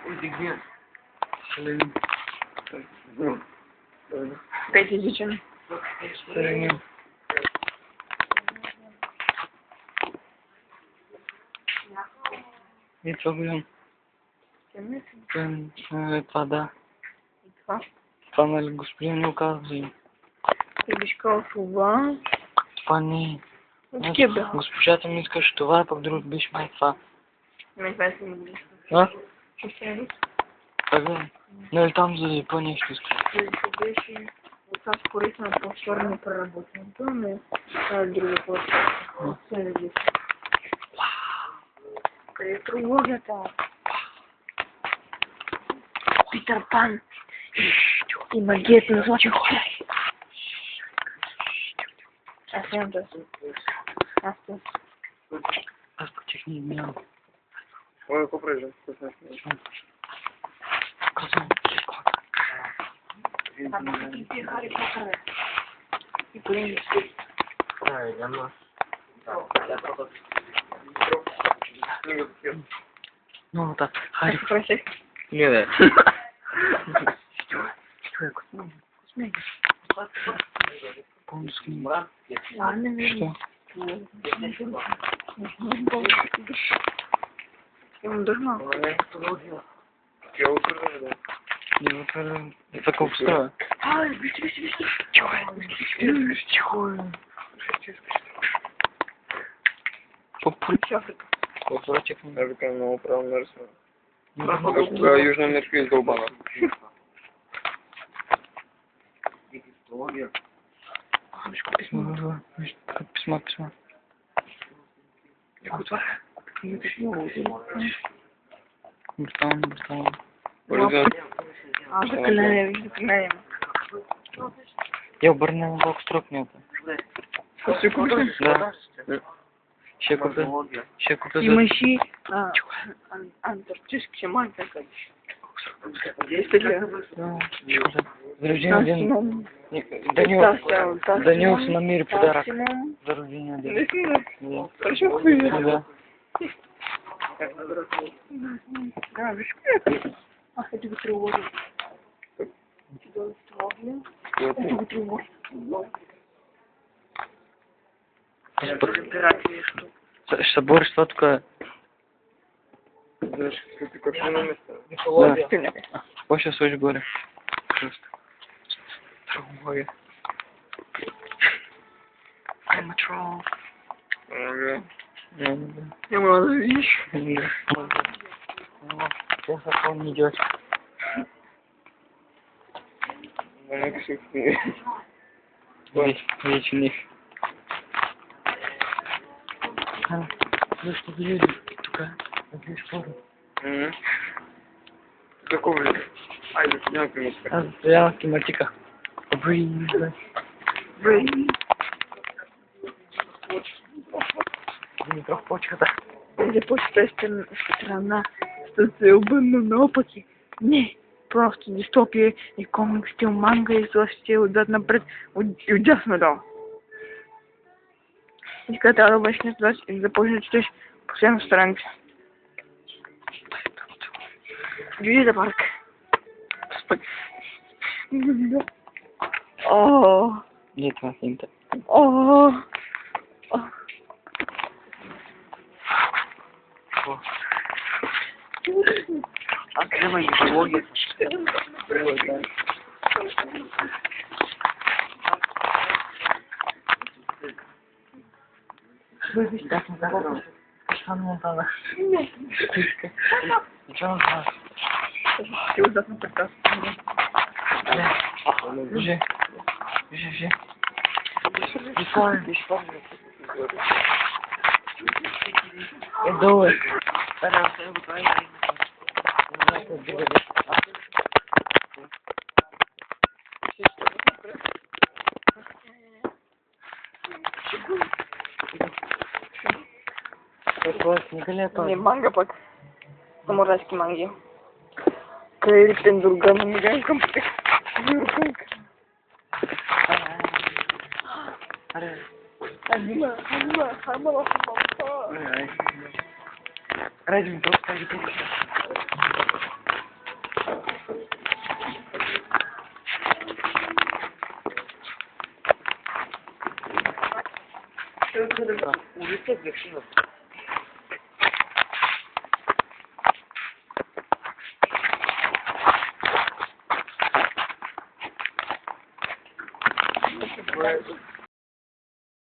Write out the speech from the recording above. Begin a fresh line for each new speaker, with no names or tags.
Ой, ты где?
Опять изучен.
И что будем? Это да. Панель господин указывает.
Ибичка фуга.
Пани.
Кеда.
Госпожа там иска, че това пък друг биш май това. А? Ага. Ну или там за Япония ще иска.
Вот так корыстно повторно проработано. То мы другой площадь. Тревога-то. Питер Пан. И магет носочек. Асенда. Асенда.
Аз почех не имел.
Ой, попрыжи.
Казвам,
Гарри Поттер. И блин.
ну вот так. Харри.
Спроси.
Не, да.
Что я кусну? Помню с ним.
Ладно,
Что?
Ему должно.
Я упрыжу, да.
Не, вот это как устроено. Попротив.
Я выполнил право на рисунок. Как Южная Америка из долбана.
Письма. Брутально.
Заклинаем.
Я обернул блок строк нет. Да. Ще купил.
И мощи антарктические маленькие.
За рождение один. Данилов на мире подарок. За рождение один.
Хорошо, хуй.
Да.
Ах, это тревожно. Это тревожно.
Собор что такое?
Знаешь, ты как на место.
Да. Вот сейчас очень говорю. Просто. Другое. I'm a troll.
Ага.
Я могу видишь.
Сейчас закон не идет.
Она ксюхни.
Вечный. Ну что за люди? Только здесь форму.
Какого же? Ай, да снял примерно.
А стоял тематика. Breathe. Микрофочка-то.
Если почта страна социалбанно наопаки. Не, просто дистопия и комикс стил манга и злостил отзад напред удясно да. И когда робиш не знать и започнеш читаш постоянно страница. Види парк. О.
Нет, Максим-то.
О.
Открывай мифологию.
Так, не забыл. Что мне надо? Ничего не знаю.
Ты ужасно прекрасно.
Бежи. Бежи. Иду.
Не манга пак. Самурайский манги. Кайрипен друган миганком.
Ради просто Улететь зачем?
Бывает.